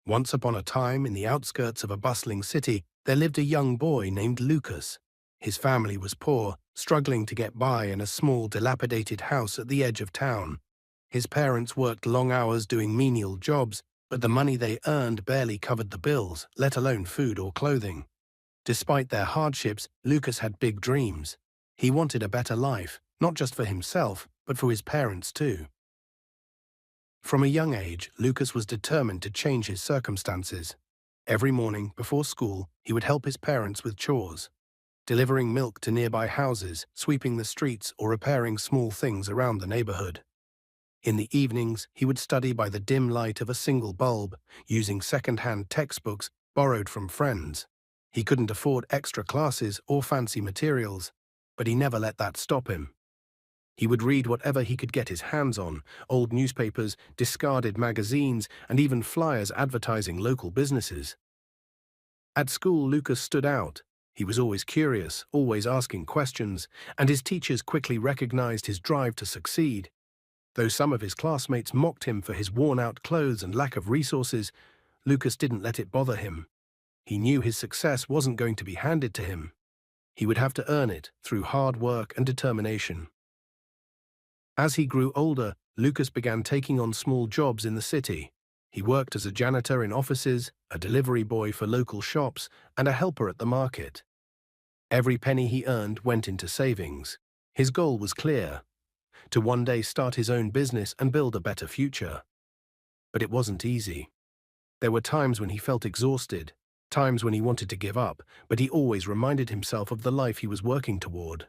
Once upon a time, in the outskirts of a bustling city, there lived a young boy named Lucas. His family was poor, struggling to get by in a small, dilapidated house at the edge of town. His parents worked long hours doing menial jobs, but the money they earned barely covered the bills, let alone food or clothing. Despite their hardships, Lucas had big dreams. He wanted a better life, not just for himself, but for his parents too. From a young age, Lucas was determined to change his circumstances. Every morning, before school, he would help his parents with chores, delivering milk to nearby houses, sweeping the streets, or repairing small things around the neighborhood. In the evenings, he would study by the dim light of a single bulb, using second-hand textbooks borrowed from friends. He couldn't afford extra classes or fancy materials, but he never let that stop him. He would read whatever he could get his hands on, old newspapers, discarded magazines, and even flyers advertising local businesses. At school, Lucas stood out. He was always curious, always asking questions, and his teachers quickly recognized his drive to succeed. Though some of his classmates mocked him for his worn-out clothes and lack of resources, Lucas didn't let it bother him. He knew his success wasn't going to be handed to him. He would have to earn it through hard work and determination. As he grew older, Lucas began taking on small jobs in the city. He worked as a janitor in offices, a delivery boy for local shops, and a helper at the market. Every penny he earned went into savings. His goal was clear: to one day start his own business and build a better future. But it wasn't easy. There were times when he felt exhausted, times when he wanted to give up, but he always reminded himself of the life he was working toward.